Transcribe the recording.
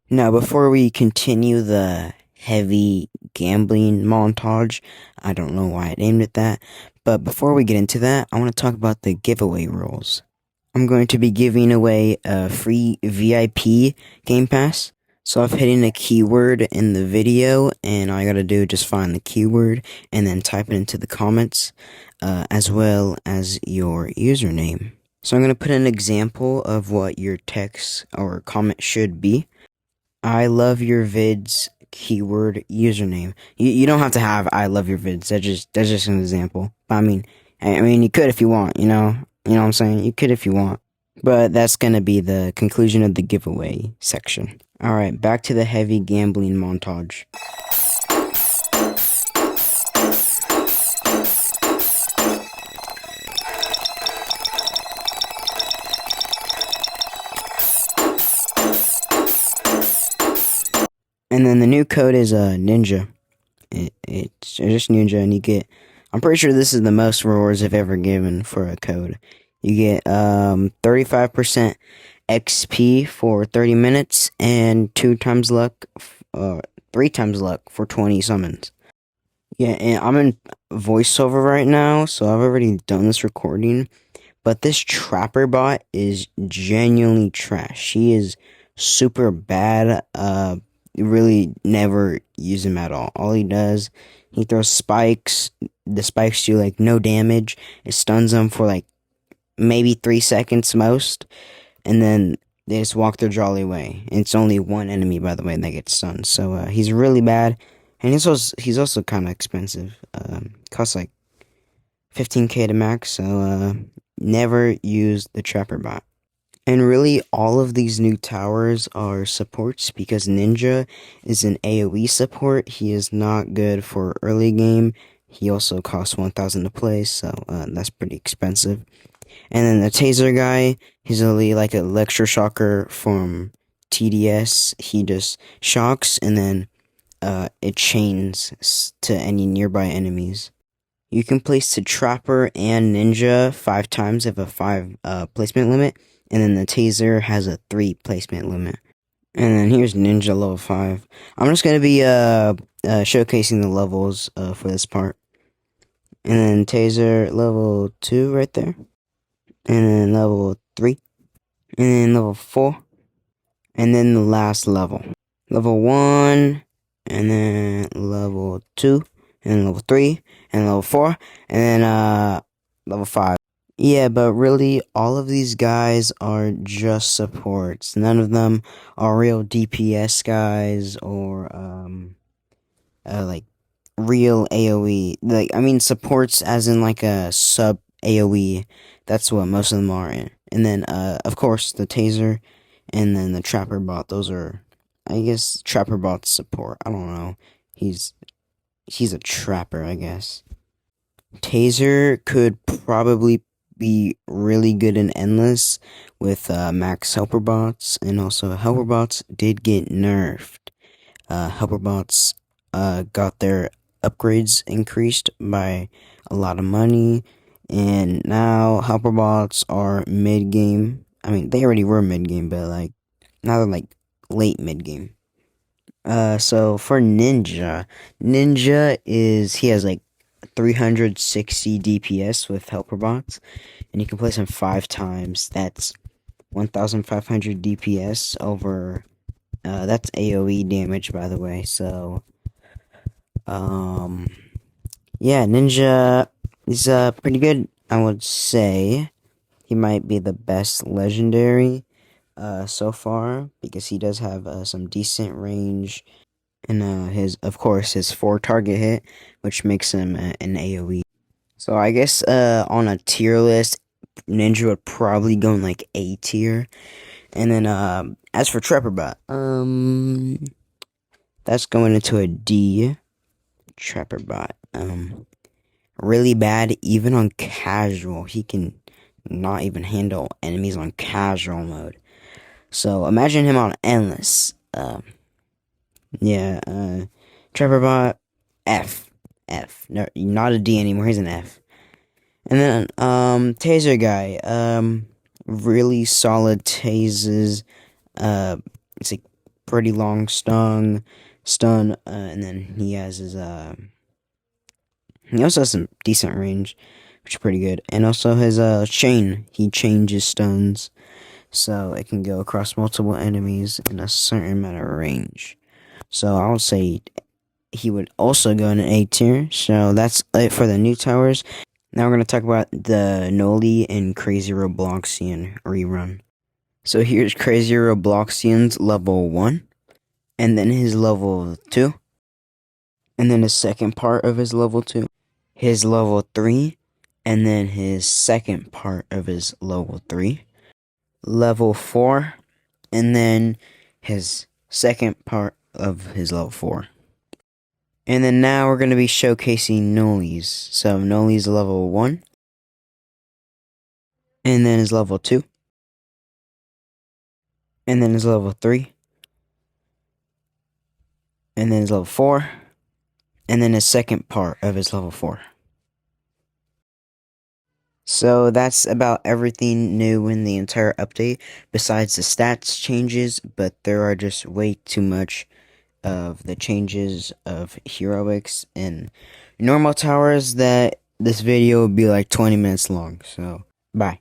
Now, before we continue the heavy gambling montage, I don't know why I named it that, but before we get into that, I want to talk about the giveaway rules. I'm going to be giving away a free VIP Game Pass. So I've hidden a keyword in the video, and all I gotta do is just find the keyword and then type it into the comments, as well as your username. So I'm gonna put an example of what your text or comment should be. I love your vids keyword username. You don't have to have I love your vids. That's just an example. I mean you could if you want, you know. You know what I'm saying? You could if you want. But that's gonna be the conclusion of the giveaway section. Alright, back to the heavy gambling montage. And then the new code is Ninja. It's just Ninja, and you get. I'm pretty sure this is the most rewards I've ever given for a code. You get 35% XP for 30 minutes and 3 times luck for 20 summons. Yeah, and I'm in voiceover right now, so I've already done this recording. But this trapper bot is genuinely trash. She is super bad. Really never use him at all. All he does, he throws spikes. The spikes do like no damage. It stuns them for like maybe 3 seconds most, and then they just walk their jolly way. And it's only one enemy, by the way, that gets stunned. So he's really bad, and he's also kind of expensive. Costs like 15k to max. So never use the trapper bot. And really, all of these new towers are supports because Ninja is an AoE support. He is not good for early game. He also costs 1,000 to play, so that's pretty expensive. And then the Taser guy, he's only like a lecture shocker from TDS. He just shocks and then it chains to any nearby enemies. You can place the Trapper and Ninja 5 times if a 5 placement limit. And then the Taser has a 3 placement limit. And then here's Ninja level 5. I'm just going to be showcasing the levels for this part. And then Taser level 2 right there. And then level 3. And then level 4. And then the last level. Level 1. And then level 2. And then level 3. And level 4. And then level 5. Yeah, but really, all of these guys are just supports. None of them are real DPS guys or, like, real AoE. Like, I mean, supports as in, like, a sub AoE. That's what most of them are. And then, of course, the Taser and then the Trapper Bot. Those are, I guess, Trapper Bot's support. I don't know. He's a trapper, I guess. Taser could probably be really good in Endless with max helper bots, and also helper bots did get nerfed. Helper bots got their upgrades increased by a lot of money, and now helper bots are mid game. I mean, they already were mid game, but like now they're like late mid game. So for Ninja he has like 360 DPS with helper bots, and you can place him 5 times. That's 1,500 DPS over. That's AOE damage, by the way. So, yeah, Ninja is pretty good. I would say he might be the best legendary so far because he does have some decent range. And of course, his 4 target hit, which makes him an AoE. So I guess on a tier list, Ninja would probably go in like A tier. And then as for Trapperbot, that's going into a D. Trapperbot, really bad even on casual. He can not even handle enemies on casual mode. So imagine him on endless. Yeah, Trapperbot, F. No, not a D anymore, he's an F. And then, Taser guy, really solid tases. It's like pretty long stun, and then he has his he also has some decent range, which is pretty good. And also his chain, he changes stuns, so it can go across multiple enemies in a certain amount of range. So I would say he would also go in an A tier. So that's it for the new towers. Now we're going to talk about the Noli and Crazy Robloxian rerun. So here's Crazy Robloxian's level 1, and then his level 2, and then the second part of his level 2, his level 3, and then his second part of his level 3, level 4, and then his second part of his level 4. And then now we're going to be showcasing Noli's. So Noli's level 1, and then his level 2, and then his level 3, and then his level 4, and then his second part of his level 4. So that's about everything new in the entire update, besides the stats changes, but there are just way too much of the changes of heroics and normal towers that this video would be like 20 minutes long. So, bye.